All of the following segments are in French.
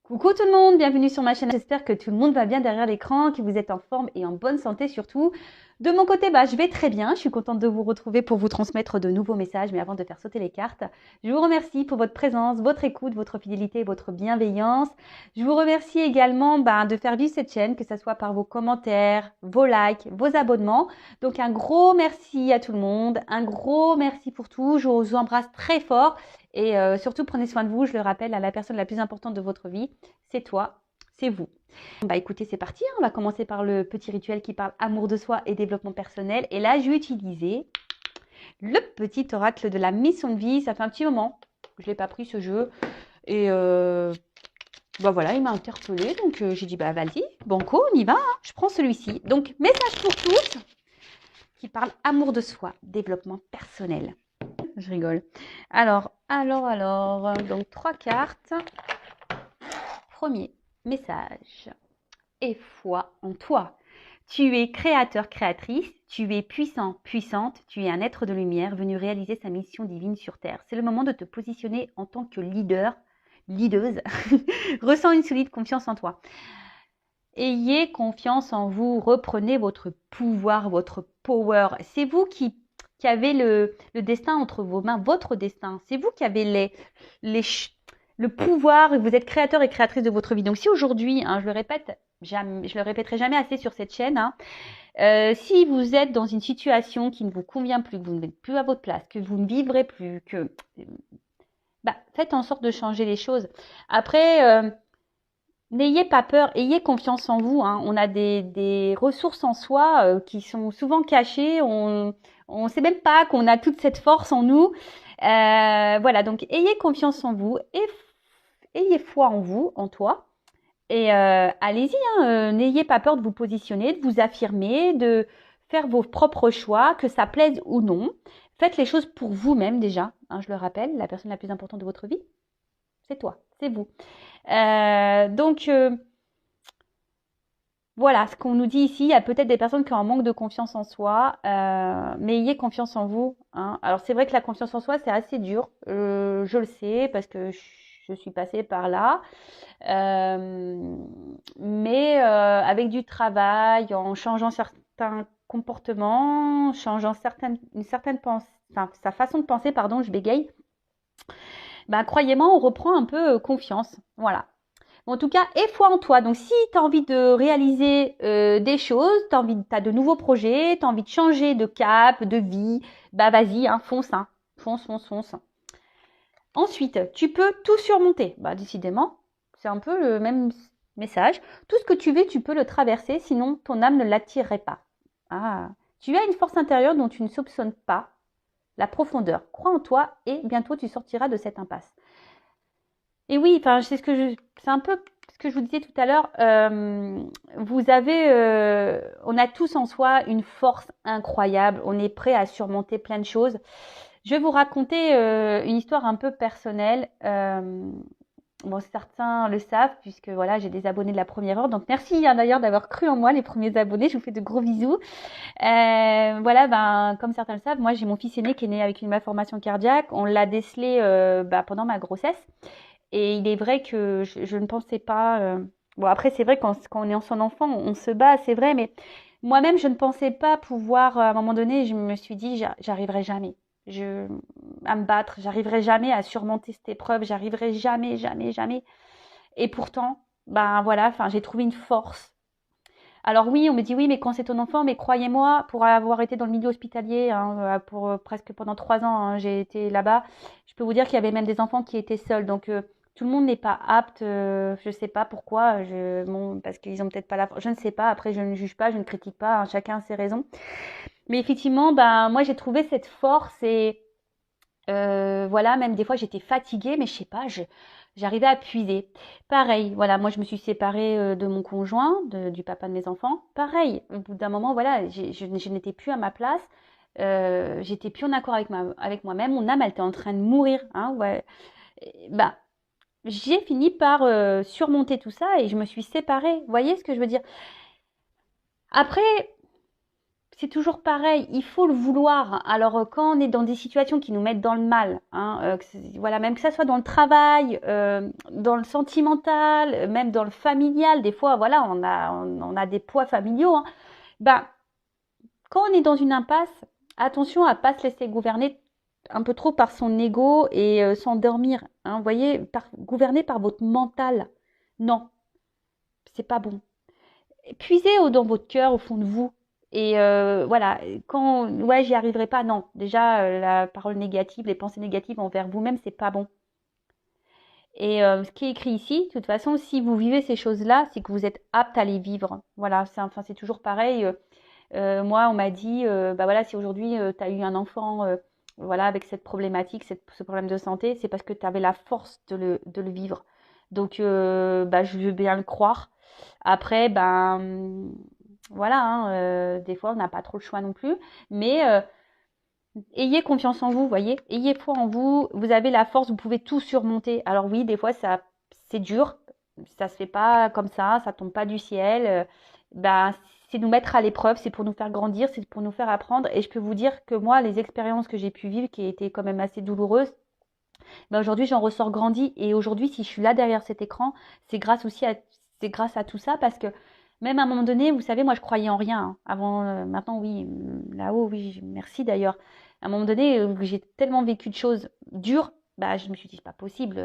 Coucou tout le monde, bienvenue sur ma chaîne. J'espère que tout le monde va bien derrière l'écran, que vous êtes en forme et en bonne santé surtout. De mon côté, je vais très bien. Je suis contente de vous retrouver pour vous transmettre de nouveaux messages. Mais avant de faire sauter les cartes, je vous remercie pour votre présence, votre écoute, votre fidélité et votre bienveillance. Je vous remercie également de faire vivre cette chaîne, que ce soit par vos commentaires, vos likes, vos abonnements. Donc un gros merci à tout le monde, un gros merci pour tout. Je vous embrasse très fort. Et surtout, prenez soin de vous. Je le rappelle, à la personne la plus importante de votre vie, c'est toi, c'est vous. Écoutez, c'est parti. On va commencer par le petit rituel qui parle amour de soi et développement personnel. Et là, je vais utiliser le petit oracle de la mission de vie. Ça fait un petit moment que je ne l'ai pas pris ce jeu. Et voilà, il m'a interpellée. Donc, j'ai dit, vas-y, banco, on y va. Hein. Je prends celui-ci. Donc, message pour tous qui parle amour de soi, développement personnel. Je rigole. Alors, donc 3 cartes. Premier message. Aie foi en toi. Tu es créateur, créatrice, tu es puissant, puissante, tu es un être de lumière venu réaliser sa mission divine sur Terre. C'est le moment de te positionner en tant que leader, leaduse. Ressens une solide confiance en toi. Ayez confiance en vous, reprenez votre pouvoir, votre power. C'est vous qui avez le destin entre vos mains, votre destin. C'est vous qui avez le pouvoir, vous êtes créateur et créatrice de votre vie. Donc si aujourd'hui, je le répète, je le répéterai jamais assez sur cette chaîne, si vous êtes dans une situation qui ne vous convient plus, que vous n'êtes plus à votre place, que vous ne vivrez plus, que faites en sorte de changer les choses. Après, n'ayez pas peur, ayez confiance en vous. On a des ressources en soi qui sont souvent cachées. On ne sait même pas qu'on a toute cette force en nous. Voilà, donc ayez confiance en vous et ayez foi en vous, en toi. Et allez-y, n'ayez pas peur de vous positionner, de vous affirmer, de faire vos propres choix, que ça plaise ou non. Faites les choses pour vous-même déjà. Je le rappelle, la personne la plus importante de votre vie, c'est toi, c'est vous. Donc, voilà, ce qu'on nous dit ici, il y a peut-être des personnes qui ont un manque de confiance en soi, mais ayez confiance en vous. Alors, c'est vrai que la confiance en soi, c'est assez dur. Je le sais parce que je suis passée par là. Mais avec du travail, en changeant certains comportements, changeant une certaine pensée, sa façon de penser, pardon, je bégaye, croyez-moi, on reprend un peu confiance. Voilà. En tout cas, aie foi en toi. Donc, si tu as envie de réaliser des choses, tu as de nouveaux projets, tu as envie de changer de cap, de vie, vas-y, fonce, fonce, fonce, fonce. Ensuite, tu peux tout surmonter. Décidément, c'est un peu le même message. Tout ce que tu veux, tu peux le traverser, sinon ton âme ne l'attirerait pas. Tu as une force intérieure dont tu ne soupçonnes pas la profondeur. Crois en toi et bientôt tu sortiras de cette impasse. Et oui, c'est un peu ce que je vous disais tout à l'heure. On a tous en soi une force incroyable. On est prêt à surmonter plein de choses. Je vais vous raconter une histoire un peu personnelle. Certains le savent puisque voilà, j'ai des abonnés de la première heure. Donc merci d'ailleurs d'avoir cru en moi, les premiers abonnés. Je vous fais de gros bisous. Comme certains le savent, moi j'ai mon fils aîné qui est né avec une malformation cardiaque. On l'a décelé pendant ma grossesse. Et il est vrai que je ne pensais pas. Après, c'est vrai quand on est en son enfant, on se bat, c'est vrai, mais moi-même, je ne pensais pas pouvoir. À un moment donné, je me suis dit, j'arriverai jamais à me battre, j'arriverai jamais à surmonter cette épreuve, j'arriverai jamais, jamais, jamais. Et pourtant, j'ai trouvé une force. Alors oui, on me dit oui, mais quand c'est ton enfant, mais croyez-moi, pour avoir été dans le milieu hospitalier, pour presque pendant 3 ans, j'ai été là-bas. Je peux vous dire qu'il y avait même des enfants qui étaient seuls. Donc tout le monde n'est pas apte. Je ne sais pas pourquoi. Parce qu'ils ont peut-être pas la. Je ne sais pas. Après, je ne juge pas, je ne critique pas. Chacun a ses raisons. Mais effectivement, moi j'ai trouvé cette force et voilà, même des fois j'étais fatiguée, mais je sais pas, j'arrivais à puiser. Pareil, voilà, moi je me suis séparée de mon conjoint, du papa de mes enfants. Pareil, au bout d'un moment, voilà, je n'étais plus à ma place. J'étais plus en accord avec moi-même. Mon âme, elle était en train de mourir. Ouais. J'ai fini par surmonter tout ça et je me suis séparée. Vous voyez ce que je veux dire? Après, c'est toujours pareil, il faut le vouloir. Alors, quand on est dans des situations qui nous mettent dans le mal, hein, voilà, même que ça soit dans le travail, dans le sentimental, même dans le familial, des fois, voilà, on a des poids familiaux, hein. Ben, quand on est dans une impasse, attention à pas se laisser gouverner un peu trop par son ego et s'endormir, hein, vous voyez, gouverner par votre mental. Non, c'est pas bon. Puisez dans votre cœur, au fond de vous. Et voilà, quand ouais, j'y arriverai pas, non. Déjà, la parole négative, les pensées négatives envers vous-même, c'est pas bon. Et ce qui est écrit ici, de toute façon, si vous vivez ces choses-là, c'est que vous êtes apte à les vivre. Voilà, c'est toujours pareil. Moi, on m'a dit, bah voilà, si aujourd'hui tu as eu un enfant, voilà, avec cette problématique, ce problème de santé, c'est parce que tu avais la force de le vivre. Donc, bah, je veux bien le croire. Après, ben, voilà, hein, des fois, on n'a pas trop le choix non plus. Mais ayez confiance en vous, voyez. Ayez foi en vous. Vous avez la force, vous pouvez tout surmonter. Alors oui, des fois, c'est dur. Ça se fait pas comme ça tombe pas du ciel. Ben, c'est nous mettre à l'épreuve, c'est pour nous faire grandir, c'est pour nous faire apprendre. Et je peux vous dire que moi, les expériences que j'ai pu vivre, qui étaient quand même assez douloureuses, ben aujourd'hui, j'en ressors grandi. Et aujourd'hui, si je suis là derrière cet écran, c'est grâce à tout ça, parce que même à un moment donné, vous savez, moi, je croyais en rien, hein. Avant, maintenant, oui, là-haut, oui, merci d'ailleurs. À un moment donné, j'ai tellement vécu de choses dures, bah, je me suis dit, c'est pas possible.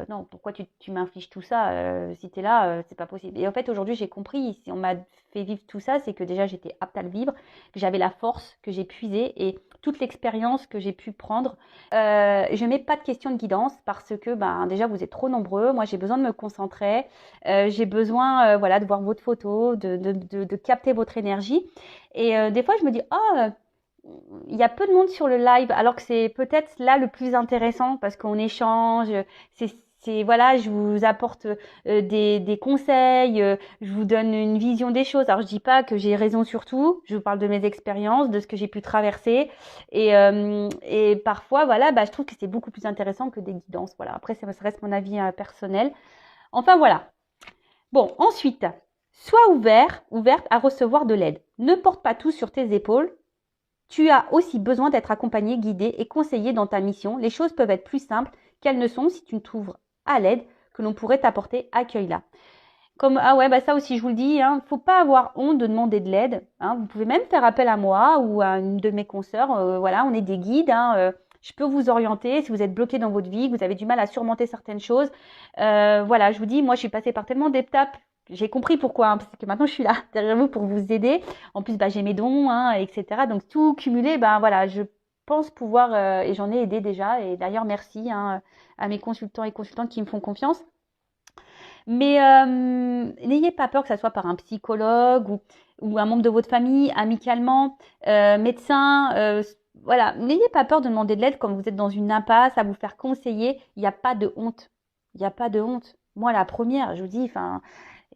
Non, pourquoi tu m'infliges tout ça? Si tu es là, c'est pas possible. Et en fait, aujourd'hui, j'ai compris, si on m'a fait vivre tout ça, c'est que déjà, j'étais apte à le vivre, que j'avais la force, que j'ai puisé et toute l'expérience que j'ai pu prendre. Je mets pas de questions de guidance parce que ben, déjà, vous êtes trop nombreux. Moi, j'ai besoin de me concentrer. J'ai besoin voilà, de voir votre photo, de capter votre énergie. Et des fois, je me dis, oh, il y a peu de monde sur le live, alors que c'est peut-être là le plus intéressant parce qu'on échange. Voilà, je vous apporte des conseils, je vous donne une vision des choses. Alors je dis pas que j'ai raison sur tout, je vous parle de mes expériences, de ce que j'ai pu traverser, et parfois voilà, bah, je trouve que c'est beaucoup plus intéressant que des guidances. Voilà, après ça reste mon avis personnel. Enfin voilà. Bon, ensuite, sois ouverte à recevoir de l'aide. Ne porte pas tout sur tes épaules. Tu as aussi besoin d'être accompagné, guidé et conseillé dans ta mission. Les choses peuvent être plus simples qu'elles ne sont si tu ne t'ouvres à l'aide que l'on pourrait t'apporter. Accueille-la. Comme, ah ouais, bah ça aussi, je vous le dis, hein, faut pas avoir honte de demander de l'aide, hein. Vous pouvez même faire appel à moi ou à une de mes consoeurs. Voilà, on est des guides, hein, je peux vous orienter si vous êtes bloqué dans votre vie, que vous avez du mal à surmonter certaines choses. Voilà, je vous dis, moi, je suis passée par tellement d'étapes. J'ai compris pourquoi, hein, parce que maintenant, je suis là derrière vous pour vous aider. En plus, bah, j'ai mes dons, hein, etc. Donc, tout cumulé, ben voilà, je pense pouvoir, et j'en ai aidé déjà. Et d'ailleurs, merci, hein, à mes consultants et consultantes qui me font confiance. Mais n'ayez pas peur que ça soit par un psychologue ou un membre de votre famille, amicalement, médecin. Voilà, n'ayez pas peur de demander de l'aide quand vous êtes dans une impasse, à vous faire conseiller. Il n'y a pas de honte. Il n'y a pas de honte. Moi, la première, je vous dis, enfin,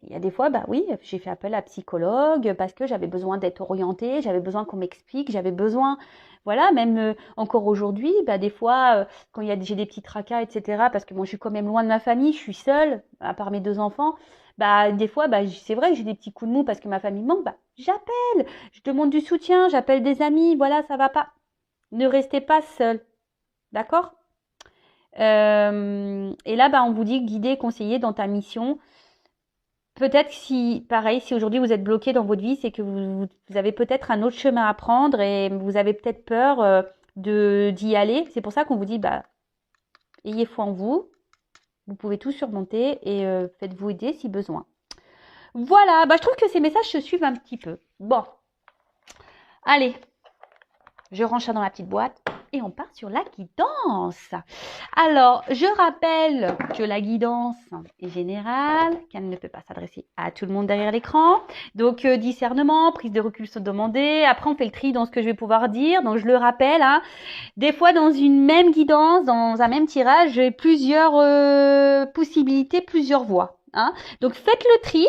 il y a des fois, bah oui, j'ai fait appel à psychologue parce que j'avais besoin d'être orientée, j'avais besoin qu'on m'explique, j'avais besoin, voilà, même encore aujourd'hui, bah des fois, quand j'ai des petits tracas, etc., parce que moi je suis quand même loin de ma famille, je suis seule, à part mes 2 enfants, bah des fois, bah c'est vrai que j'ai des petits coups de mou parce que ma famille manque, bah j'appelle, je demande du soutien, j'appelle des amis, voilà, ça va pas. Ne restez pas seul, d'accord? Et là, bah on vous dit guider, conseiller dans ta mission. Peut-être si, pareil, si aujourd'hui vous êtes bloqué dans votre vie, c'est que vous avez peut-être un autre chemin à prendre et vous avez peut-être peur d'y aller. C'est pour ça qu'on vous dit, bah, ayez foi en vous, vous pouvez tout surmonter et faites-vous aider si besoin. Voilà, bah, je trouve que ces messages se suivent un petit peu. Bon, allez, je range ça dans la petite boîte et on part sur la guidance. Alors, je rappelle que la guidance est générale, qu'elle ne peut pas s'adresser à tout le monde derrière l'écran. Donc, discernement, prise de recul sont demandées. Après, on fait le tri dans ce que je vais pouvoir dire. Donc, je le rappelle, hein, des fois, dans une même guidance, dans un même tirage, j'ai plusieurs possibilités, plusieurs voies, hein. Donc, faites le tri.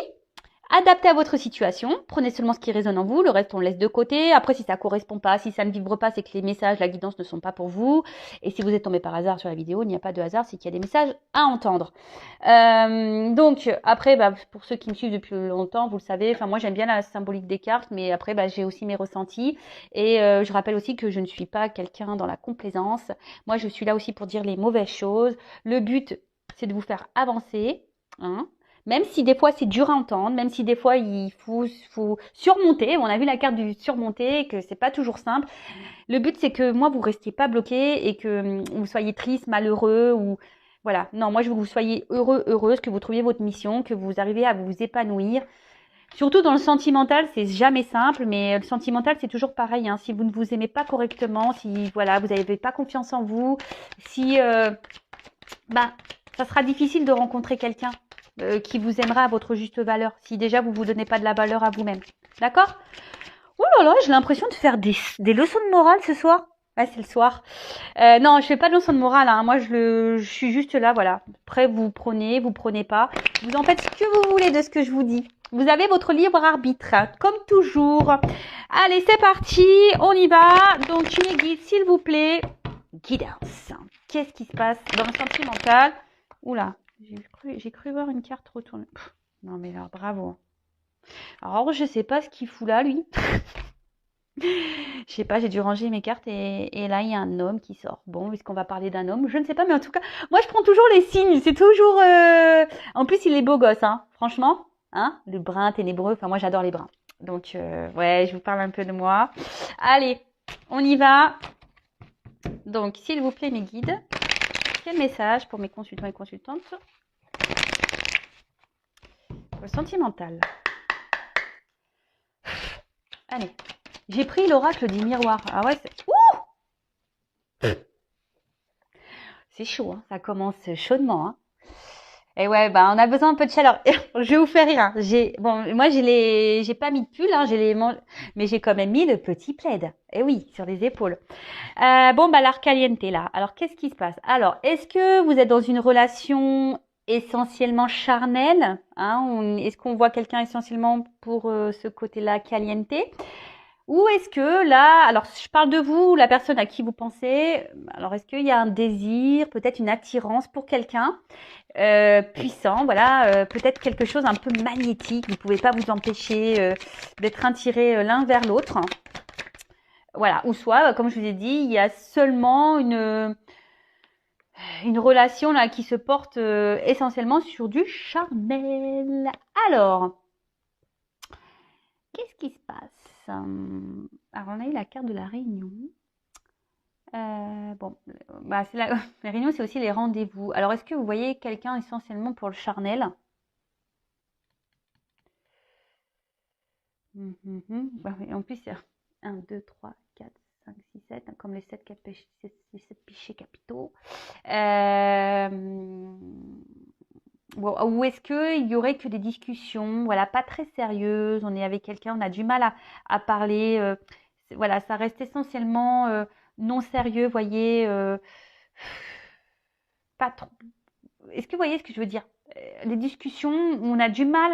Adaptez à votre situation, prenez seulement ce qui résonne en vous, le reste on laisse de côté. Après, si ça correspond pas, si ça ne vibre pas, c'est que les messages, la guidance ne sont pas pour vous. Et si vous êtes tombé par hasard sur la vidéo, il n'y a pas de hasard, c'est qu'il y a des messages à entendre. Donc après, pour ceux qui me suivent depuis longtemps, vous le savez, enfin moi j'aime bien la symbolique des cartes, mais après j'ai aussi mes ressentis. Et je rappelle aussi que je ne suis pas quelqu'un dans la complaisance. Moi, je suis là aussi pour dire les mauvaises choses. Le but, c'est de vous faire avancer, hein. Même si des fois c'est dur à entendre, même si des fois il faut surmonter. On a vu la carte du surmonter, que c'est pas toujours simple. Le but c'est que moi vous restiez pas bloqué et que vous soyez triste, malheureux ou voilà. Non, moi je veux que vous soyez heureux, heureuse, que vous trouviez votre mission, que vous arriviez à vous épanouir. Surtout dans le sentimental, c'est jamais simple, mais le sentimental c'est toujours pareil. Hein. Si vous ne vous aimez pas correctement, si voilà vous n'avez pas confiance en vous, si ça sera difficile de rencontrer quelqu'un qui vous aimera à votre juste valeur, si déjà vous vous donnez pas de la valeur à vous-même. D'accord? Oh là là, j'ai l'impression de faire des leçons de morale ce soir. Ouais, c'est le soir. Non, je fais pas de leçons de morale. Hein. Moi, je suis juste là, voilà. Après, vous prenez pas. Vous en faites ce que vous voulez de ce que je vous dis. Vous avez votre libre arbitre, hein, comme toujours. Allez, c'est parti. On y va. Donc, mes guides, s'il vous plaît. Guidance. Qu'est-ce qui se passe dans le sentimental? Oula, j'ai cru voir une carte retournée. Pff, non, mais alors, bravo. Alors, je sais pas ce qu'il fout là, lui. Je sais pas, j'ai dû ranger mes cartes et là, il y a un homme qui sort. Bon, est-ce qu'on va parler d'un homme? Je ne sais pas, mais en tout cas, moi, je prends toujours les signes. C'est toujours... En plus, il est beau gosse, hein. Franchement, hein, le brun ténébreux. Enfin, moi, j'adore les bruns. Donc, ouais, je vous parle un peu de moi. Allez, on y va. Donc, s'il vous plaît, mes guides, quel message pour mes consultants et consultantes? Pour le sentimental. Allez. J'ai pris l'oracle du miroir. Ah ouais, c'est... Ouh! C'est chaud, hein. Ça commence chaudement. Hein. Et ouais, on a besoin un peu de chaleur. Je vais vous faire rire. Hein. Moi, j'ai pas mis de pull, hein, mais j'ai quand même mis le petit plaid. Et oui, sur les épaules. L'art caliente là. Alors, qu'est-ce qui se passe? Alors, est-ce que vous êtes dans une relation essentiellement charnelle, hein, est-ce qu'on voit quelqu'un essentiellement pour ce côté-là caliente? Ou est-ce que là, alors je parle de vous, la personne à qui vous pensez, alors est-ce qu'il y a un désir, peut-être une attirance pour quelqu'un puissant, voilà, peut-être quelque chose un peu magnétique, vous ne pouvez pas vous empêcher d'être attirés l'un vers l'autre. Voilà, ou soit, comme je vous ai dit, il y a seulement une relation là qui se porte essentiellement sur du charnel. Alors, qu'est-ce qui se passe? Alors, on a eu la carte de la réunion. C'est la réunion, c'est aussi les rendez-vous. Alors, est-ce que vous voyez quelqu'un essentiellement pour le charnel? En plus, il y a 1, 2, 3, 4, 5, 6, 7, comme les 7 péchés capitaux. Ou est-ce qu'il y aurait que des discussions, voilà, pas très sérieuses, on est avec quelqu'un, on a du mal à parler, voilà, ça reste essentiellement non sérieux, voyez, pas trop. Est-ce que vous voyez ce que je veux dire? Les discussions où on a du mal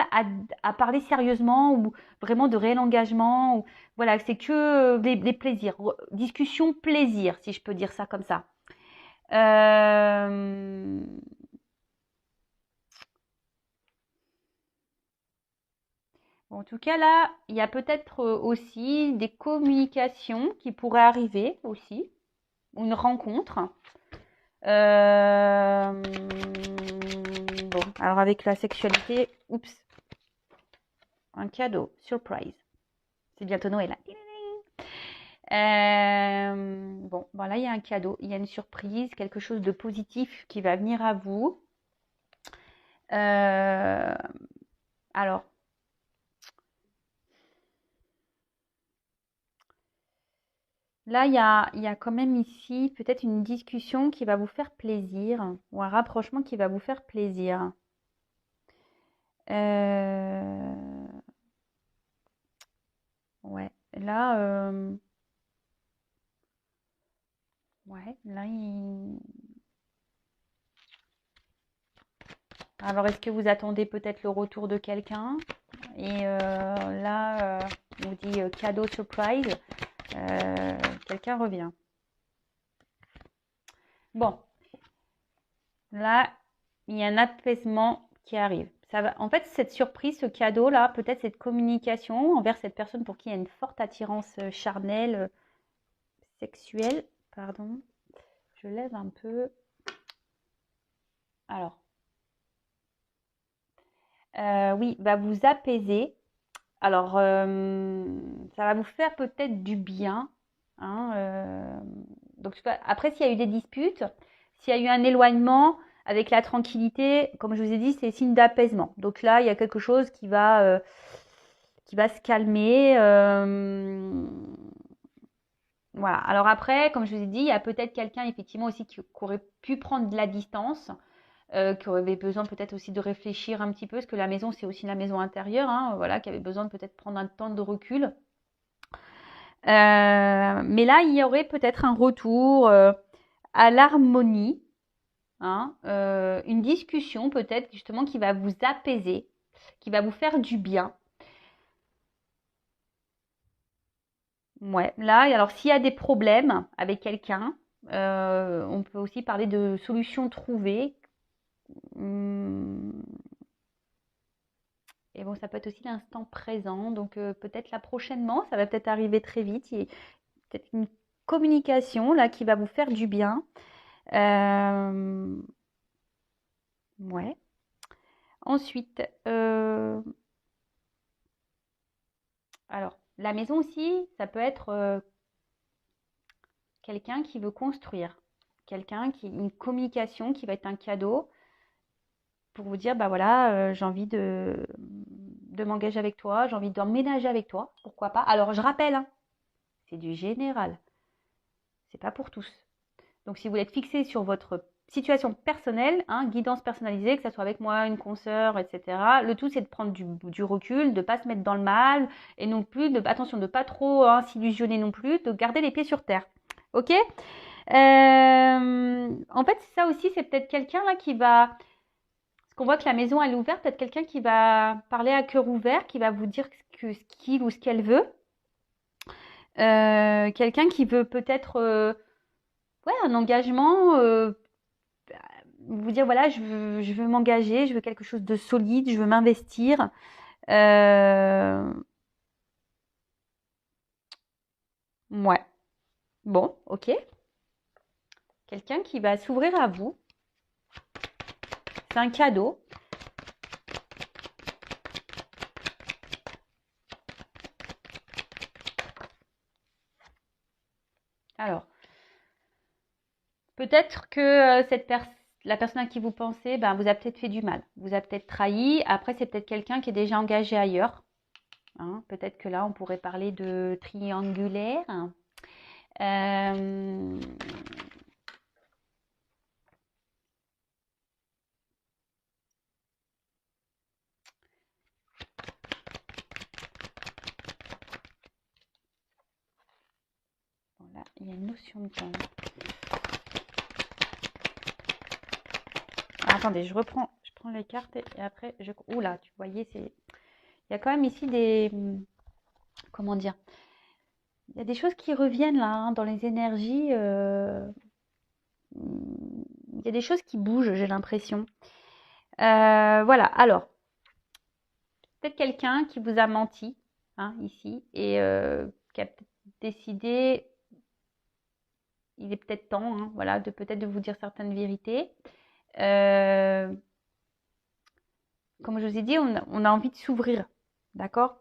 à parler sérieusement ou vraiment de réel engagement, ou, voilà, c'est que des plaisirs, discussion plaisir, si je peux dire ça comme ça. En tout cas, là, il y a peut-être aussi des communications qui pourraient arriver aussi, une rencontre. Alors avec la sexualité, oups, un cadeau, surprise. C'est bientôt Noël. Là, il y a un cadeau, il y a une surprise, quelque chose de positif qui va venir à vous. Alors, là, il y a quand même ici peut-être une discussion qui va vous faire plaisir ou un rapprochement qui va vous faire plaisir. Ouais, là, ouais, là, alors, est-ce que vous attendez peut-être le retour de quelqu'un? Et là, on vous dit cadeau surprise. Quelqu'un revient. Bon, là, il y a un apaisement qui arrive. Ça va, en fait, cette surprise, ce cadeau-là, peut-être cette communication envers cette personne pour qui il y a une forte attirance charnelle, sexuelle. Pardon, je lève un peu. Alors, oui, va vous apaiser. Alors, ça va vous faire peut-être du bien. Hein, donc, après, s'il y a eu des disputes, s'il y a eu un éloignement, avec la tranquillité, comme je vous ai dit, c'est signe d'apaisement. Donc là, il y a quelque chose qui va se calmer. Voilà. Alors après, comme je vous ai dit, il y a peut-être quelqu'un effectivement aussi qui aurait pu prendre de la distance, qui aurait besoin peut-être aussi de réfléchir un petit peu, parce que la maison, c'est aussi la maison intérieure, hein, voilà, qui avait besoin de peut-être prendre un temps de recul. Mais là, il y aurait peut-être un retour à l'harmonie, hein, une discussion peut-être justement qui va vous apaiser, qui va vous faire du bien. Ouais, là, alors s'il y a des problèmes avec quelqu'un, on peut aussi parler de solutions trouvées. Hum, Et bon, ça peut être aussi l'instant présent. Donc peut-être là prochainement, ça va peut-être arriver très vite. Il y a peut-être une communication là qui va vous faire du bien. Ouais. Ensuite, alors la maison aussi, ça peut être quelqu'un qui veut construire, quelqu'un qui une communication qui va être un cadeau pour vous dire bah voilà, j'ai envie de m'engager avec toi, j'ai envie d'emménager avec toi, pourquoi pas. Alors je rappelle, hein, c'est du général, c'est pas pour tous. Donc si vous êtes fixé sur votre situation personnelle, hein, guidance personnalisée, que ce soit avec moi, une consoeur, etc. Le tout c'est de prendre du recul, de ne pas se mettre dans le mal et non plus, attention, de ne pas trop s'illusionner non plus, de garder les pieds sur terre. Ok. En fait, ça aussi, c'est peut-être quelqu'un là qui va. Parce qu'on voit que la maison elle est ouverte, peut-être quelqu'un qui va parler à cœur ouvert, qui va vous dire ce qu'il ou ce qu'elle veut. Quelqu'un qui veut peut-être ouais, un engagement, vous dire voilà, je veux m'engager, je veux quelque chose de solide, je veux m'investir. Ouais, bon, ok. Quelqu'un qui va s'ouvrir à vous. C'est un cadeau. Alors, peut-être que la personne à qui vous pensez, ben, vous a peut-être fait du mal, vous a peut-être trahi. Après, c'est peut-être quelqu'un qui est déjà engagé ailleurs. Hein. Peut-être que là, on pourrait parler de triangulaire. Euh, bon, là, il y a une notion de temps. Ah, attendez, je prends les cartes et après, oula, tu voyais, il y a quand même ici comment dire, il y a des choses qui reviennent là, hein, dans les énergies. Il y a des choses qui bougent, j'ai l'impression. Voilà, alors, peut-être quelqu'un qui vous a menti, hein, ici, et qui a peut-être décidé, il est peut-être temps, hein, voilà, de peut-être de vous dire certaines vérités. Comme je vous ai dit, on a envie de s'ouvrir, d'accord?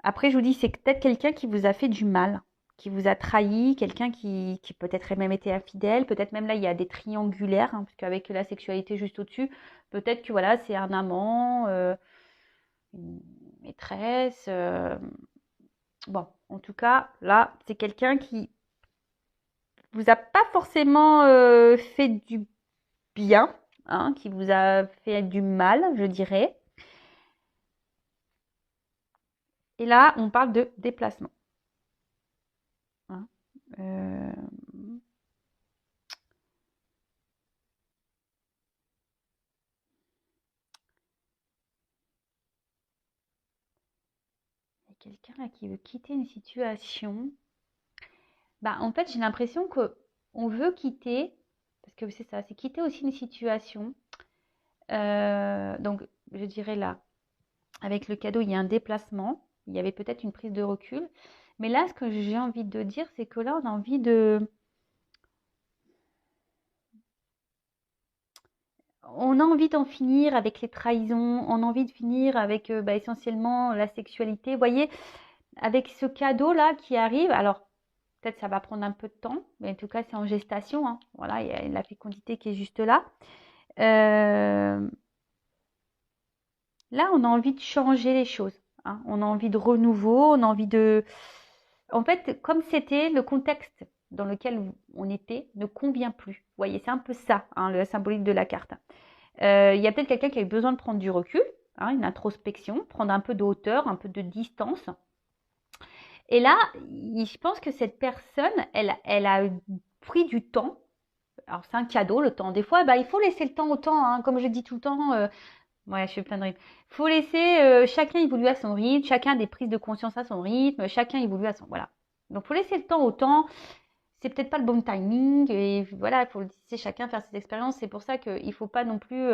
Après, je vous dis, c'est peut-être quelqu'un qui vous a fait du mal, qui vous a trahi, quelqu'un qui peut-être a même été infidèle, peut-être même là, il y a des triangulaires, hein, parce qu'avec la sexualité juste au-dessus, peut-être que voilà, c'est un amant, une maîtresse. Bon, en tout cas, là, c'est quelqu'un qui vous a pas forcément fait du bien, hein, qui vous a fait du mal, je dirais. Et là, on parle de déplacement. Hein. Euh, quelqu'un là qui veut quitter une situation. Bah, en fait, j'ai l'impression que on veut quitter, parce que c'est ça, c'est quitter aussi une situation. Donc, je dirais là, avec le cadeau, il y a un déplacement, il y avait peut-être une prise de recul. Mais là, ce que j'ai envie de dire, c'est que là, on a envie d'en finir avec les trahisons, on a envie de finir avec essentiellement la sexualité. Vous voyez, avec ce cadeau-là qui arrive, alors peut-être ça va prendre un peu de temps, mais en tout cas, c'est en gestation, hein. Voilà, il y a la fécondité qui est juste là. Euh, Là, on a envie de changer les choses, hein. On a envie de renouveau, on a envie de... En fait, comme c'était le contexte dans lequel on était ne convient plus. Vous voyez, c'est un peu ça, hein, le symbolique de la carte. Il y a peut-être quelqu'un qui a besoin de prendre du recul, hein, une introspection, prendre un peu de hauteur, un peu de distance. Et là, je pense que cette personne, elle a pris du temps. Alors, c'est un cadeau, le temps. Des fois, bah, il faut laisser le temps au temps, hein. Comme je dis tout le temps, ouais, je fais plein de rythmes. Il faut laisser chacun évoluer à son rythme, chacun a des prises de conscience à son rythme, chacun évolue à son... Voilà. Donc, il faut laisser le temps au temps. C'est peut-être pas le bon timing. Et voilà, il faut laisser chacun faire ses expériences. C'est pour ça qu'il ne faut pas non plus...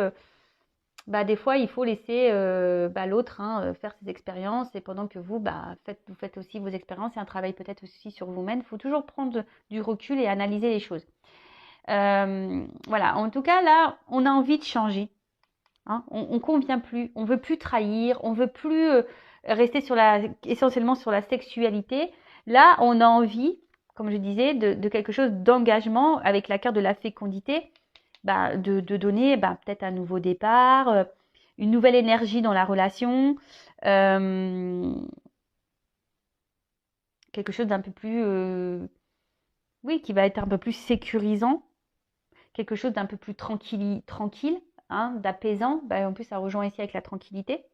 des fois, il faut laisser l'autre, hein, faire ses expériences. Et pendant que vous, vous faites aussi vos expériences et un travail peut-être aussi sur vous-même. Il faut toujours prendre du recul et analyser les choses. Voilà. En tout cas, là, on a envie de changer. Hein, on convient plus, on veut plus trahir, on veut plus rester essentiellement sur la sexualité. Là, on a envie, comme je disais, de quelque chose d'engagement avec la carte de la fécondité, de donner peut-être un nouveau départ, une nouvelle énergie dans la relation, quelque chose d'un peu plus, oui, qui va être un peu plus sécurisant, quelque chose d'un peu plus tranquille, hein, d'apaisant. En plus, ça rejoint ici avec la tranquillité.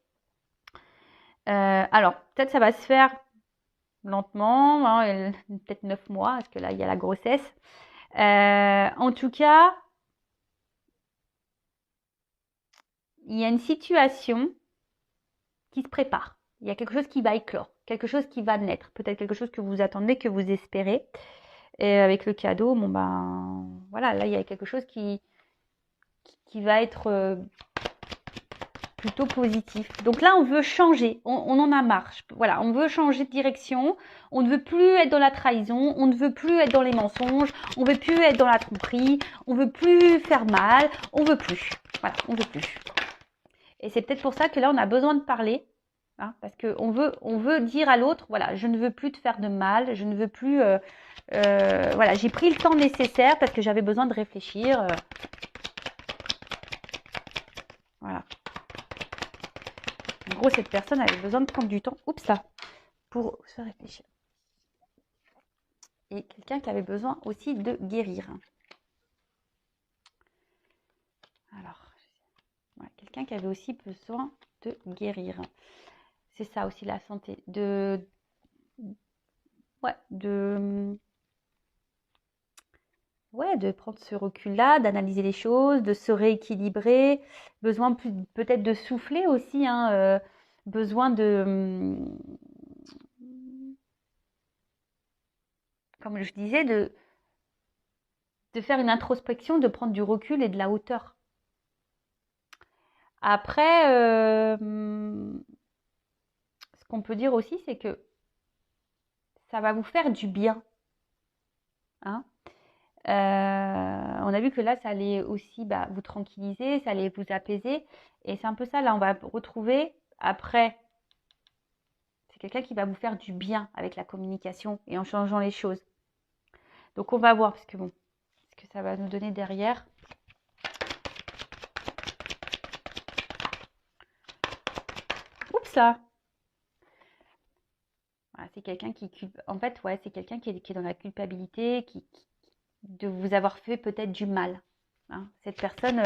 Alors, peut-être ça va se faire lentement, hein, peut-être 9 mois, parce que là, il y a la grossesse. En tout cas, il y a une situation qui se prépare. Il y a quelque chose qui va éclore, quelque chose qui va naître, peut-être quelque chose que vous attendez, que vous espérez. Et avec le cadeau, voilà, là, il y a quelque chose qui va être plutôt positif. Donc là, on veut changer, on en a marre. Voilà, on veut changer de direction, on ne veut plus être dans la trahison, on ne veut plus être dans les mensonges, on ne veut plus être dans la tromperie, on ne veut plus faire mal, on ne veut plus. Voilà, on ne veut plus. Et c'est peut-être pour ça que là, on a besoin de parler, hein, parce qu'on veut dire à l'autre, voilà, je ne veux plus te faire de mal, je ne veux plus... voilà, j'ai pris le temps nécessaire parce que j'avais besoin de réfléchir. Voilà. En gros, cette personne avait besoin de prendre du temps, pour se réfléchir. Et quelqu'un qui avait besoin aussi de guérir. Alors, voilà, quelqu'un qui avait aussi besoin de guérir. C'est ça aussi la santé. De prendre ce recul-là, d'analyser les choses, de se rééquilibrer, besoin peut-être de souffler aussi, hein, besoin de, comme je disais, de faire une introspection, de prendre du recul et de la hauteur. Après, ce qu'on peut dire aussi, c'est que ça va vous faire du bien, hein. On a vu que là, ça allait aussi vous tranquilliser, ça allait vous apaiser. Et c'est un peu ça, là, on va retrouver après. C'est quelqu'un qui va vous faire du bien avec la communication et en changeant les choses. Donc, on va voir, parce que ce que ça va nous donner derrière. Oups là. Voilà, c'est quelqu'un qui... En fait, ouais, c'est quelqu'un qui est dans la culpabilité, de vous avoir fait peut-être du mal, hein. Cette personne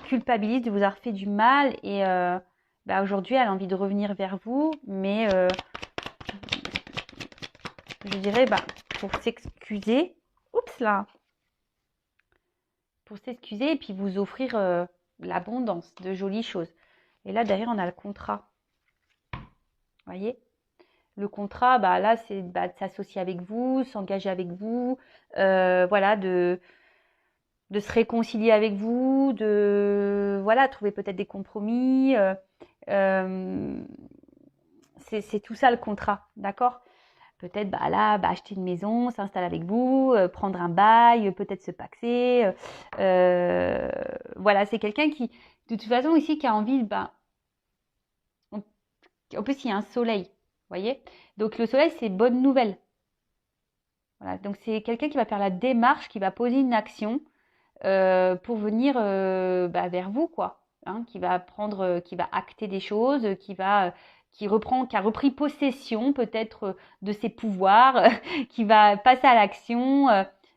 culpabilise de vous avoir fait du mal et aujourd'hui, elle a envie de revenir vers vous, mais je dirais pour s'excuser. Oups là. Pour s'excuser et puis vous offrir l'abondance de jolies choses. Et là, derrière, on a le contrat. Vous voyez? Le contrat, bah, là, c'est bah, de s'associer avec vous, s'engager avec vous, voilà, de se réconcilier avec vous, de voilà, trouver peut-être des compromis. Euh, c'est tout ça le contrat, d'accord? Peut-être bah, là, bah, acheter une maison, s'installer avec vous, prendre un bail, peut-être se paxer. Voilà, c'est quelqu'un qui, de toute façon, ici, qui a envie, bah, en, en plus, il y a un soleil, vous voyez? Donc, le soleil, c'est bonne nouvelle. Voilà, donc c'est quelqu'un qui va faire la démarche, qui va poser une action pour venir bah, vers vous, quoi. Hein, qui va prendre, qui va acter des choses, qui a repris possession peut-être de ses pouvoirs, qui va passer à l'action.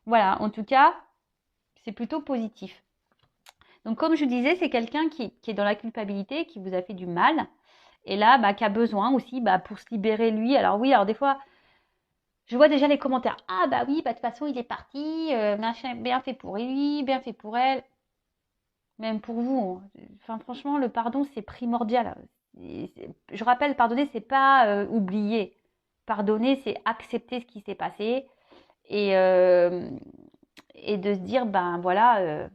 Voilà, en tout cas, c'est plutôt positif. Donc, comme je disais, c'est quelqu'un qui est dans la culpabilité, qui vous a fait du mal, et là, bah, qui a besoin aussi, bah, pour se libérer lui. Alors oui, alors des fois, je vois déjà les commentaires. Ah bah oui, bah de toute façon, il est parti, machin, bien fait pour lui, bien fait pour elle. Même pour vous. Hein. Enfin, franchement, le pardon, c'est primordial. Je rappelle, pardonner, c'est pas oublier. Pardonner, c'est accepter ce qui s'est passé et, euh, et de se dire, ben voilà,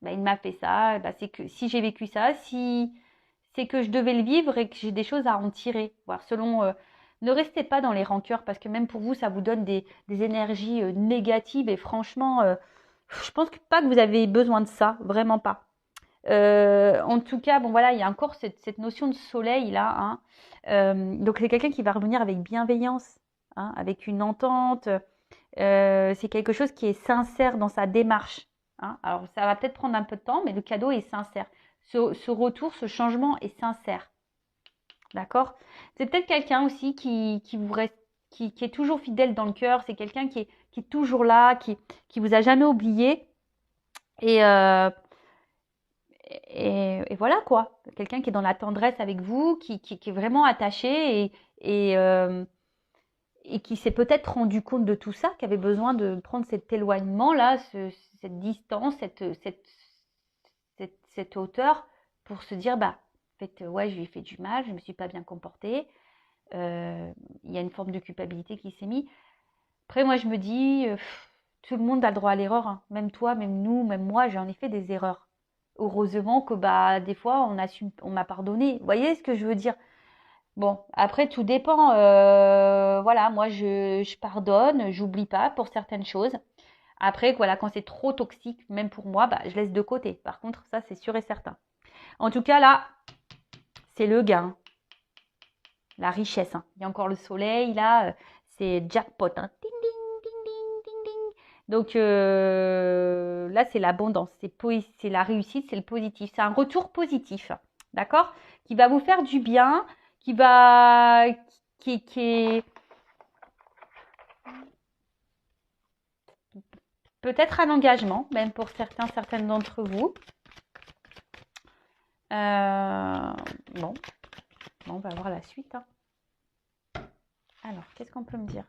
ben, il m'a fait ça. Ben, c'est que si j'ai vécu ça, si c'est que je devais le vivre et que j'ai des choses à en tirer. Voilà, selon, ne restez pas dans les rancœurs parce que même pour vous, ça vous donne des énergies négatives et franchement, je pense pas que vous avez besoin de ça, vraiment pas. En tout cas, bon voilà, il y a encore cette notion de soleil là. Hein. Donc c'est quelqu'un qui va revenir avec bienveillance, hein, avec une entente. C'est quelque chose qui est sincère dans sa démarche. Hein. Alors ça va peut-être prendre un peu de temps, mais le cadeau est sincère. Ce retour, ce changement est sincère. D'accord? C'est peut-être quelqu'un aussi qui vous reste, qui est toujours fidèle dans le cœur. C'est quelqu'un qui est toujours là, qui vous a jamais oublié. Et, euh, et voilà quoi, quelqu'un qui est dans la tendresse avec vous, qui est vraiment attaché et, euh, et qui s'est peut-être rendu compte de tout ça, qui avait besoin de prendre cet éloignement-là, cette distance, cette hauteur pour se dire, bah, en fait, ouais, je lui ai fait du mal, je ne me suis pas bien comportée. Il y a une forme de culpabilité qui s'est mise. Après, moi, je me dis, tout le monde a le droit à l'erreur, hein. Même toi, même nous, même moi, j'en ai fait des erreurs. Heureusement que bah des fois on m'a pardonné. Vous voyez ce que je veux dire? Bon, après tout dépend. Voilà, moi je pardonne, j'oublie pas pour certaines choses. Après, voilà, quand c'est trop toxique, même pour moi, bah, je laisse de côté. Par contre, ça c'est sûr et certain. En tout cas, là, c'est le gain, la richesse. Hein. Il y a encore le soleil, là, c'est jackpot. Hein. Ding, ding, ding, ding, ding, ding. Donc là, c'est l'abondance, c'est la réussite, c'est le positif. C'est un retour positif, d'accord? Qui va vous faire du bien, qui va, qui est peut-être un engagement, même pour certaines d'entre vous. Bon, on va voir la suite. Hein. Alors, qu'est-ce qu'on peut me dire?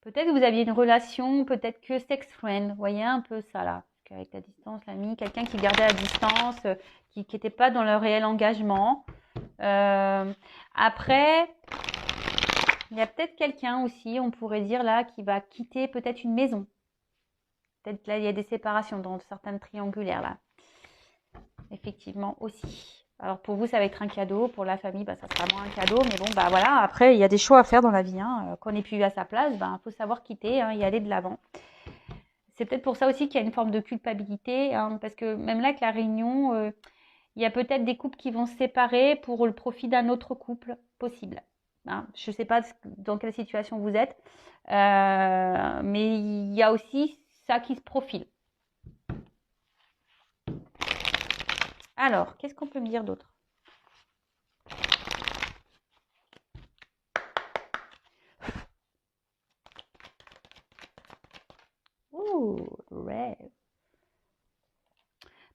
Peut-être que vous aviez une relation, peut-être que sex friend, vous voyez un peu ça là. Avec la distance, l'ami, quelqu'un qui gardait la distance, qui n'était pas dans le réel engagement. Après, il y a peut-être quelqu'un aussi, on pourrait dire là, qui va quitter peut-être une maison. Peut-être là, il y a des séparations dans certaines triangulaires là. Effectivement aussi. Alors pour vous, ça va être un cadeau. Pour la famille, bah, ça sera moins un cadeau. Mais bon, bah voilà, après, il y a des choix à faire dans la vie. Hein. Quand on n'est plus à sa place, bah, faut savoir quitter hein, et aller de l'avant. C'est peut-être pour ça aussi qu'il y a une forme de culpabilité. Hein, parce que même là, avec la réunion, il y a peut-être des couples qui vont se séparer pour le profit d'un autre couple possible. Hein. Je ne sais pas dans quelle situation vous êtes. Mais il y a aussi ça qui se profile. Alors, qu'est-ce qu'on peut me dire d'autre? Ouh, rêve.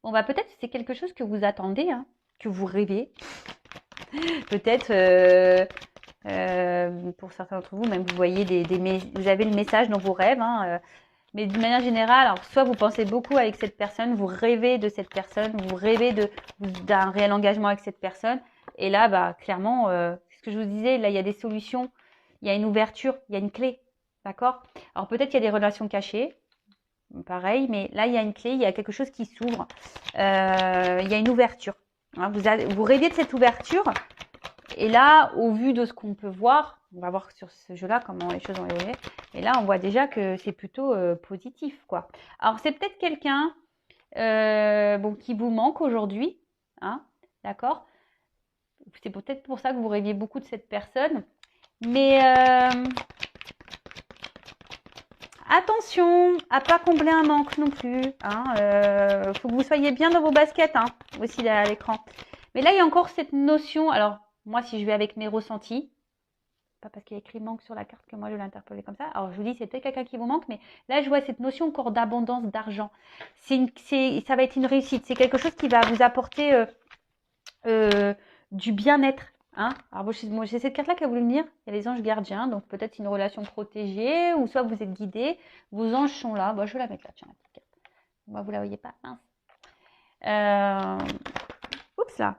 Bon, bah peut-être c'est quelque chose que vous attendez, hein, que vous rêvez. Peut-être, pour certains d'entre vous, même vous voyez vous avez le message dans vos rêves. Hein, Mais d'une manière générale, alors soit vous pensez beaucoup avec cette personne, vous rêvez de cette personne, vous rêvez d'un réel engagement avec cette personne. Et là, bah, clairement, ce que je vous disais, là, il y a des solutions, il y a une ouverture, il y a une clé. D'accord? Alors peut-être qu'il y a des relations cachées, pareil, mais là, il y a une clé, il y a quelque chose qui s'ouvre. Il y a une ouverture. Hein, vous rêvez de cette ouverture. Et là, au vu de ce qu'on peut voir, on va voir sur ce jeu-là comment les choses ont évolué. Et là, on voit déjà que c'est plutôt positif, quoi. Alors, c'est peut-être quelqu'un bon, qui vous manque aujourd'hui. Hein, d'accord? C'est peut-être pour ça que vous rêviez beaucoup de cette personne. Mais attention à pas combler un manque non plus. Hein, faut que vous soyez bien dans vos baskets, hein, aussi derrière l'écran. Mais là, il y a encore cette notion. Alors, moi, si je vais avec mes ressentis, pas parce qu'il y a écrit manque sur la carte que moi je l'ai interpellé comme ça. Alors je vous dis, c'est peut-être quelqu'un qui vous manque, mais là je vois cette notion encore d'abondance, d'argent. Ça va être une réussite. C'est quelque chose qui va vous apporter du bien-être. Hein. Alors moi j'ai cette carte-là qui a voulu venir. Il y a les anges gardiens, donc peut-être une relation protégée, ou soit vous êtes guidé. Vos anges sont là. Bon, je vais la mettre là, tiens, la petite carte. Moi, vous la voyez pas, mince. Oups là.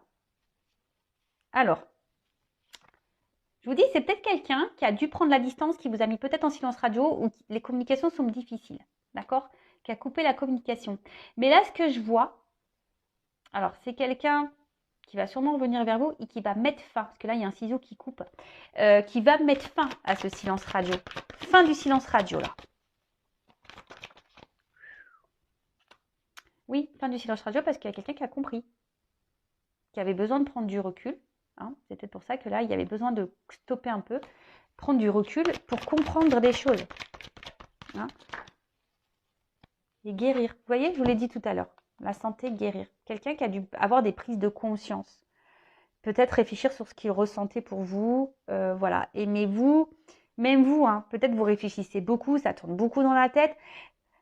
Alors. Je vous dis, c'est peut-être quelqu'un qui a dû prendre la distance, qui vous a mis peut-être en silence radio ou les communications sont difficiles, d'accord? Qui a coupé la communication. Mais là, ce que je vois, alors c'est quelqu'un qui va sûrement revenir vers vous et qui va mettre fin, parce que là, il y a un ciseau qui coupe, qui va mettre fin à ce silence radio. Fin du silence radio, là. Oui, fin du silence radio, parce qu'il y a quelqu'un qui a compris, qui avait besoin de prendre du recul. Hein, c'est peut-être pour ça que là, il y avait besoin de stopper un peu, prendre du recul pour comprendre des choses. Hein, et guérir. Vous voyez, je vous l'ai dit tout à l'heure. La santé, guérir. Quelqu'un qui a dû avoir des prises de conscience. Peut-être réfléchir sur ce qu'il ressentait pour vous. Voilà. Et mais vous, même vous, hein, peut-être vous réfléchissez beaucoup, ça tourne beaucoup dans la tête.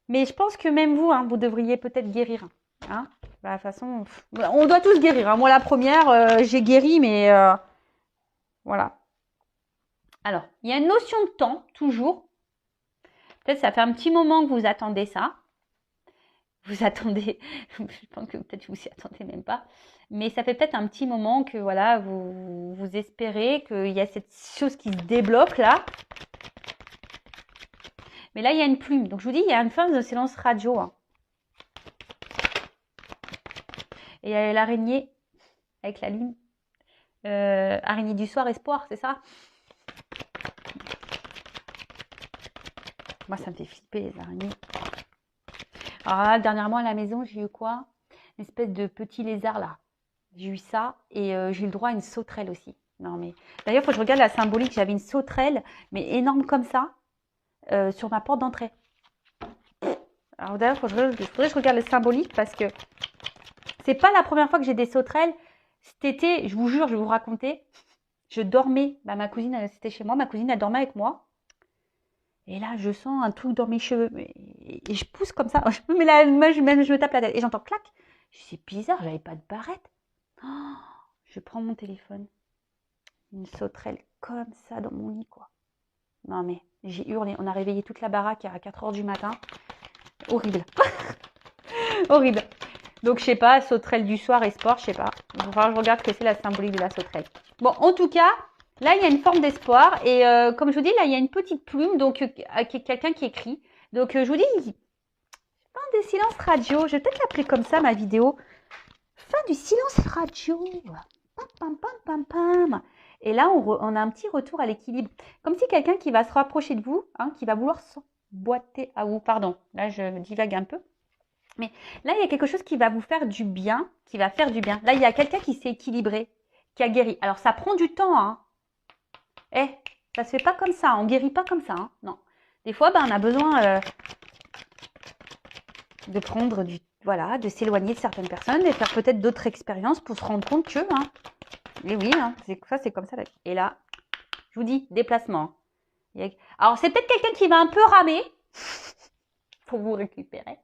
Mais je pense que même vous, hein, vous devriez peut-être guérir. Hein. Bah, de toute façon, on doit tous guérir. Hein. Moi, la première, j'ai guéri, mais voilà. Alors, il y a une notion de temps, toujours. Peut-être ça fait un petit moment que vous attendez ça. Vous attendez, je pense que peut-être vous y attendez même pas. Mais ça fait peut-être un petit moment que voilà, vous espérez qu'il y a cette chose qui se débloque là. Mais là, il y a une plume. Donc, je vous dis, il y a une phase de silence radio. Hein. Et il y a l'araignée avec la lune. Araignée du soir, espoir, c'est ça? Moi, ça me fait flipper les araignées. Alors là, dernièrement à la maison, j'ai eu quoi? Une espèce de petit lézard là. J'ai eu ça et j'ai eu le droit à une sauterelle aussi. Non mais d'ailleurs, il faut que je regarde la symbolique. J'avais une sauterelle, mais énorme comme ça, sur ma porte d'entrée. Alors d'ailleurs, il faudrait que je regarde le symbolique parce que c'est pas la première fois que j'ai des sauterelles. Cet été, je vous jure, je vais vous raconter. Je dormais. Bah, ma cousine, c'était chez moi. Ma cousine, elle dormait avec moi. Et là, je sens un truc dans mes cheveux. Et je pousse comme ça. Mais là, moi, je me tape la tête. Et j'entends clac. Je dis, c'est bizarre, j'avais pas de barrette. Oh, je prends mon téléphone. Une sauterelle comme ça dans mon lit, quoi. Non, mais j'ai hurlé. On a réveillé toute la baraque à 4 h du matin. Horrible. Horrible. Donc, je sais pas, sauterelle du soir et sport, je sais pas. Il va falloir que je regarde ce que c'est la symbolique de la sauterelle. Bon, en tout cas, là, il y a une forme d'espoir. Et comme je vous dis, là, il y a une petite plume, donc quelqu'un qui écrit. Donc, je vous dis, fin des silences radio. Je vais peut-être l'appeler comme ça, ma vidéo. Fin du silence radio. Pam, pam, pam, pam, pam. Et là, on a un petit retour à l'équilibre. Comme si quelqu'un qui va se rapprocher de vous, hein, qui va vouloir s'emboîter à vous. Pardon, là, je divague un peu. Mais là, il y a quelque chose qui va vous faire du bien, qui va faire du bien. Là, il y a quelqu'un qui s'est équilibré, qui a guéri. Alors, ça prend du temps, hein. Ça se fait pas comme ça. On guérit pas comme ça, hein. Non. Des fois, on a besoin de prendre voilà, de s'éloigner de certaines personnes et faire peut-être d'autres expériences pour se rendre compte que, hein. Et oui, hein, c'est comme ça. Et là, je vous dis, déplacement. Alors, c'est peut-être quelqu'un qui va un peu ramer pour vous récupérer.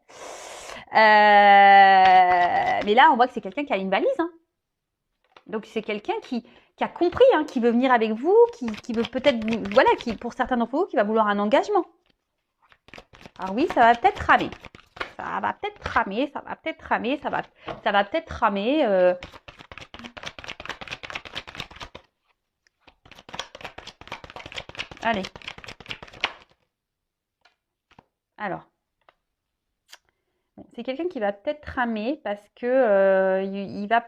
Mais là, on voit que c'est quelqu'un qui a une valise. Hein. Donc, c'est quelqu'un qui a compris, hein, qui veut venir avec vous, qui veut peut-être, voilà, qui pour certains d'entre vous, qui va vouloir un engagement. Alors oui, ça va peut-être ramer. Ça va peut-être ramer, ça va peut-être ramer, ça va peut-être ramer. Allez. Alors. Bon, c'est quelqu'un qui va peut-être ramer parce que il va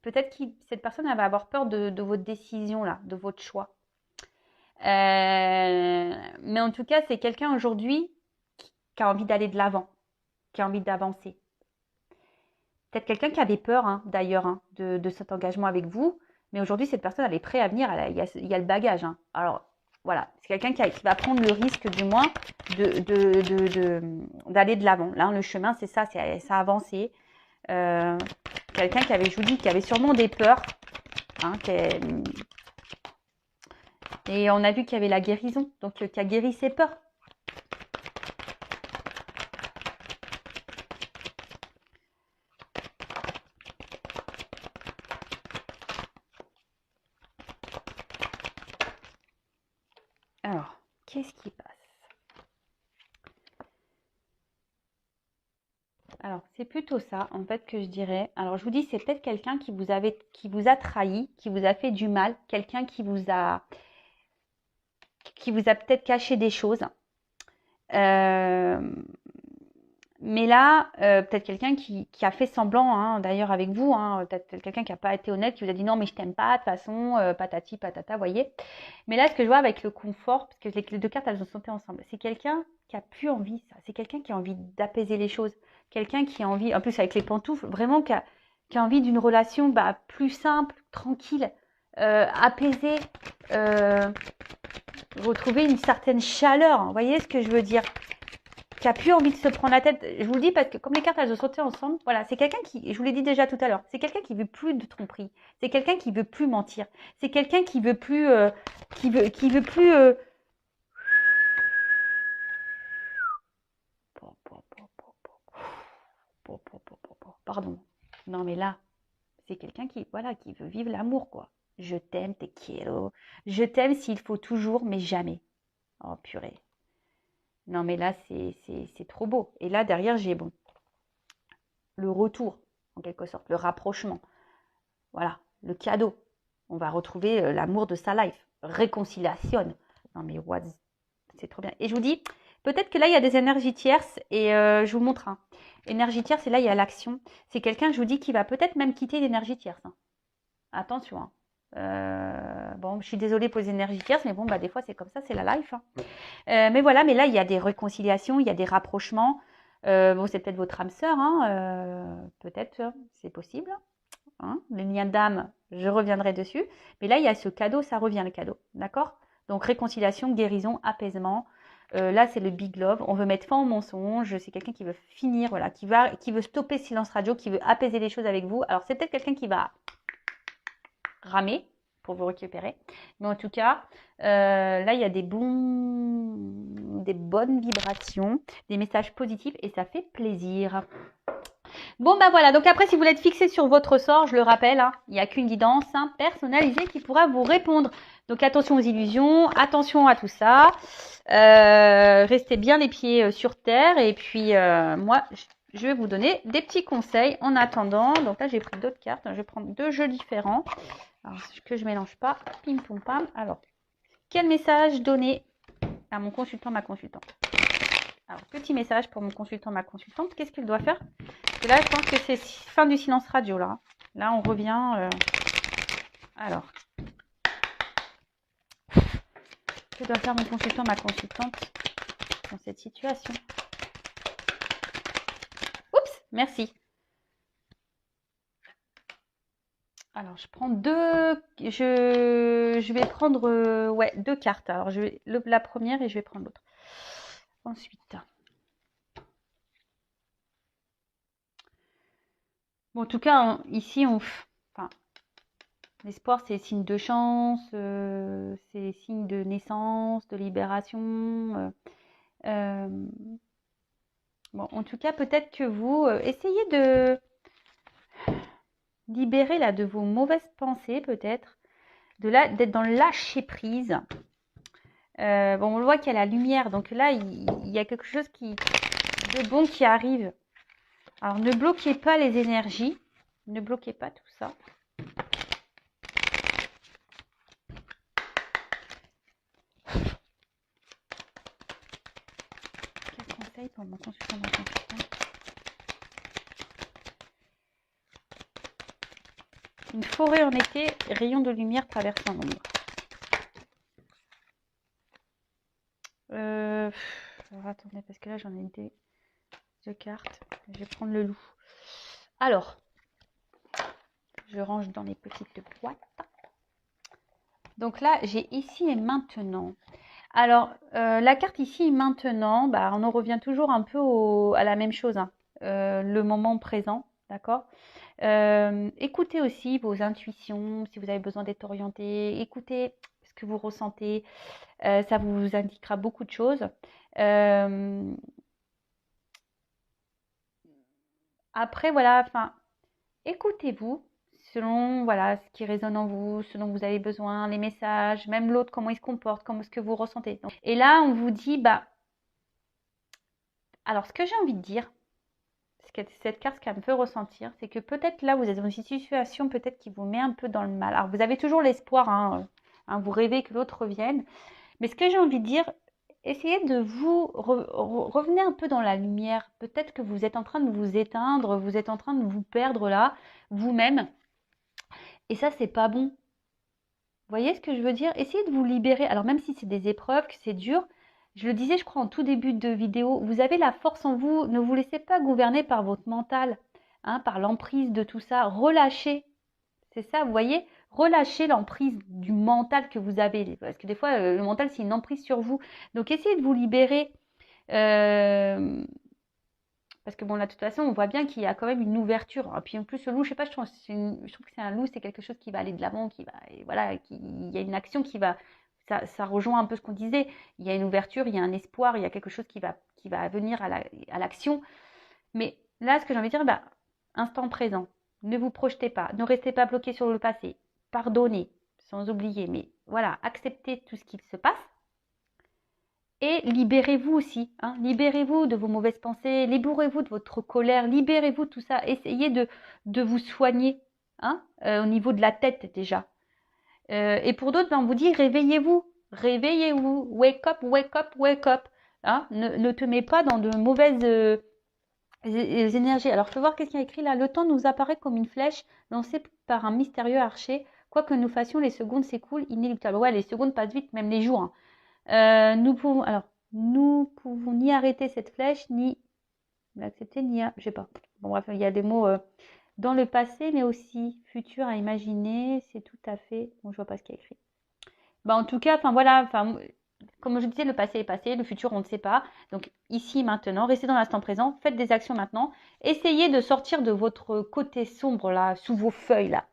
peut-être que cette personne elle va avoir peur de votre décision là, de votre choix. Mais en tout cas, c'est quelqu'un aujourd'hui qui a envie d'aller de l'avant, qui a envie d'avancer. Peut-être quelqu'un qui avait peur, hein, d'ailleurs, hein, de cet engagement avec vous. Mais aujourd'hui, cette personne, elle est prête à venir. Il y a le bagage. Hein. Alors, voilà. C'est quelqu'un qui va prendre le risque, du moins, d'aller de l'avant. Là, le chemin, c'est ça. Ça a avancé. Quelqu'un qui avait, je vous dis, qui avait sûrement des peurs. Hein, et on a vu qu'il y avait la guérison. Donc, qui a guéri ses peurs. Alors, qu'est-ce qui passe? Alors, c'est plutôt ça, en fait, que je dirais. Alors, je vous dis, c'est peut-être quelqu'un qui vous a trahi, qui vous a fait du mal, quelqu'un qui vous a peut-être caché des choses. Mais là, peut-être quelqu'un qui a fait semblant, hein, d'ailleurs avec vous, hein, peut-être quelqu'un qui n'a pas été honnête, qui vous a dit non, mais je t'aime pas, de toute façon, patati, patata, voyez. Mais là, ce que je vois avec le confort, parce que les deux cartes, elles ont sauté ensemble, c'est quelqu'un qui a plus envie, ça. C'est quelqu'un qui a envie d'apaiser les choses. Quelqu'un qui a envie, en plus avec les pantoufles, vraiment qui a envie d'une relation plus simple, tranquille, apaisée, retrouver une certaine chaleur. Vous voyez ce que je veux dire? Qui a plus envie de se prendre la tête. Je vous le dis parce que comme les cartes elles ont sauté ensemble, voilà, c'est quelqu'un qui, je vous l'ai dit déjà tout à l'heure, c'est quelqu'un qui veut plus de tromperie. C'est quelqu'un qui veut plus mentir. C'est quelqu'un qui veut plus, Pardon. Non mais là, c'est quelqu'un qui, voilà, qui veut vivre l'amour quoi. Je t'aime, te quiero. Je t'aime s'il faut toujours, mais jamais. Oh purée. Non mais là, c'est trop beau. Et là derrière, j'ai le retour, en quelque sorte, le rapprochement. Voilà, le cadeau. On va retrouver l'amour de sa life. Réconciliation. Non mais what? C'est trop bien. Et je vous dis, peut-être que là, il y a des énergies tierces et je vous montre. Hein. Énergie tierce, et là, il y a l'action. C'est quelqu'un, je vous dis, qui va peut-être même quitter l'énergie tierce. Hein. Attention. Hein. Bon, je suis désolée pour les énergies tierces, mais bon, des fois, c'est comme ça, c'est la life. Hein. Mais voilà, mais là, il y a des réconciliations, il y a des rapprochements. Bon, c'est peut-être votre âme sœur, hein, peut-être, c'est possible. Hein, les liens d'âme, je reviendrai dessus. Mais là, il y a ce cadeau, ça revient le cadeau. D'accord? Donc, réconciliation, guérison, apaisement. Là, c'est le big love. On veut mettre fin au mensonge. C'est quelqu'un qui veut finir, voilà, qui veut stopper le silence radio, qui veut apaiser les choses avec vous. Alors, c'est peut-être quelqu'un qui va ramer pour vous récupérer. Mais en tout cas, là, il y a des bonnes vibrations, des messages positifs et ça fait plaisir. Bon, voilà. Donc après, si vous voulez être fixé sur votre sort, je le rappelle, hein, il n'y a qu'une guidance personnalisée qui pourra vous répondre. Donc attention aux illusions, attention à tout ça. Restez bien les pieds sur terre. Et puis, moi, je vais vous donner des petits conseils en attendant. Donc là, j'ai pris d'autres cartes. Je vais prendre deux jeux différents. Alors, que je ne mélange pas. Pim, pom, pam. Alors, quel message donner à mon consultant, ma consultante? Alors, petit message pour mon consultant, ma consultante. Qu'est-ce qu'il doit faire? Parce que là, je pense que c'est fin du silence radio. Là on revient. Alors, que doit faire mon consultant, ma consultante dans cette situation? Oups, merci. Alors, je prends deux. Je vais prendre deux cartes. Alors, je vais la première et je vais prendre l'autre. Ensuite. Bon, en tout cas, ici, l'espoir, c'est signe de chance, c'est signe de naissance, de libération. Bon, en tout cas, peut-être que vous essayez de libérer là de vos mauvaises pensées, peut-être, d'être dans le lâcher prise. Bon, on le voit qu'il y a la lumière. Donc là, il y a quelque chose de bon qui arrive. Alors, ne bloquez pas les énergies. Ne bloquez pas tout ça. Quel conseil pour mon consultant dans consultant? Une forêt en été, rayon de lumière traversant l'ombre. Alors, attendez, parce que là, j'en ai deux cartes. Je vais prendre le loup. Alors, je range dans les petites boîtes. Donc là, j'ai ici et maintenant. Alors, la carte ici et maintenant, bah, on en revient toujours un peu à la même chose, hein. Le moment présent, d'accord? Écoutez aussi vos intuitions, si vous avez besoin d'être orienté. Écoutez ce que vous ressentez. Ça vous indiquera beaucoup de choses. Après, voilà, enfin, écoutez-vous selon voilà ce qui résonne en vous, ce dont vous avez besoin, les messages, même l'autre, comment il se comporte, comment ce que vous ressentez. Et là, on vous dit, bah, alors ce que j'ai envie de dire, cette carte, ce qu'elle me fait ressentir, c'est que peut-être là, vous êtes dans une situation peut-être qui vous met un peu dans le mal. Alors, vous avez toujours l'espoir, hein, vous rêvez que l'autre revienne. Mais ce que j'ai envie de dire, essayez de vous revenez un peu dans la lumière. Peut-être que vous êtes en train de vous éteindre, vous êtes en train de vous perdre là, vous-même. Et ça, c'est pas bon. Vous voyez ce que je veux dire? Essayez de vous libérer. Alors même si c'est des épreuves, que c'est dur, je le disais, je crois, en tout début de vidéo, vous avez la force en vous. Ne vous laissez pas gouverner par votre mental, hein, par l'emprise de tout ça. Relâchez. C'est ça, vous voyez? Relâchez l'emprise du mental que vous avez. Parce que des fois, le mental, c'est une emprise sur vous. Donc, essayez de vous libérer. Parce que bon, là, de toute façon, on voit bien qu'il y a quand même une ouverture. Et puis en plus, le loup, je sais pas, je trouve que c'est un loup, c'est quelque chose qui va aller de l'avant, qui va, et voilà, il y a une action qui va, ça rejoint un peu ce qu'on disait. Il y a une ouverture, il y a un espoir, il y a quelque chose qui va venir à l'action. Mais là, ce que j'ai envie de dire, bah, instant présent. Ne vous projetez pas, ne restez pas bloqué sur le passé. Pardonnez, sans oublier, mais voilà, acceptez tout ce qui se passe. Et libérez-vous aussi, hein. Libérez-vous de vos mauvaises pensées, libérez-vous de votre colère, libérez-vous de tout ça. Essayez de vous soigner, hein, au niveau de la tête déjà. Et pour d'autres, ben, on vous dit réveillez-vous, réveillez-vous, wake up, wake up, wake up. Hein. Ne te mets pas dans de mauvaises énergies. Alors, je peux voir qu'est-ce qu'il y a écrit là. Le temps nous apparaît comme une flèche lancée par un mystérieux archer. Quoi que nous fassions, les secondes s'écoulent inéluctables. Ouais, les secondes passent vite, même les jours, hein. Nous pouvons ni arrêter cette flèche, ni l'accepter, je sais pas. Bon, bref, il y a des mots dans le passé, mais aussi futur à imaginer. C'est tout à fait. Bon, je vois pas ce qu'il y a écrit. Bah, en tout cas, enfin voilà, enfin, comme je disais, le passé est passé, le futur, on ne sait pas. Donc, ici, maintenant, restez dans l'instant présent, faites des actions maintenant. Essayez de sortir de votre côté sombre, là, sous vos feuilles, là.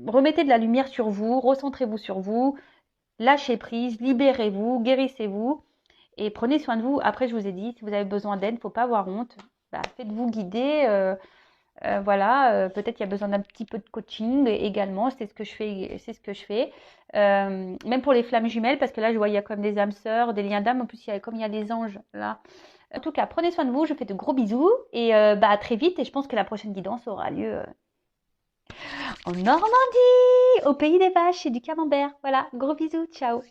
Remettez de la lumière sur vous, recentrez-vous sur vous. Lâchez prise, libérez-vous, guérissez-vous et prenez soin de vous. Après, je vous ai dit, si vous avez besoin d'aide, il ne faut pas avoir honte. Bah, faites-vous guider. Voilà, peut-être qu'il y a besoin d'un petit peu de coaching également. C'est ce que je fais. C'est ce que je fais. Même pour les flammes jumelles, parce que là, je vois, il y a comme des âmes sœurs, des liens d'âme. En plus, comme il y a les anges là. En tout cas, prenez soin de vous. Je vous fais de gros bisous et bah, à très vite. Et je pense que la prochaine guidance aura lieu en Normandie, au pays des vaches et du camembert. Voilà, gros bisous, ciao.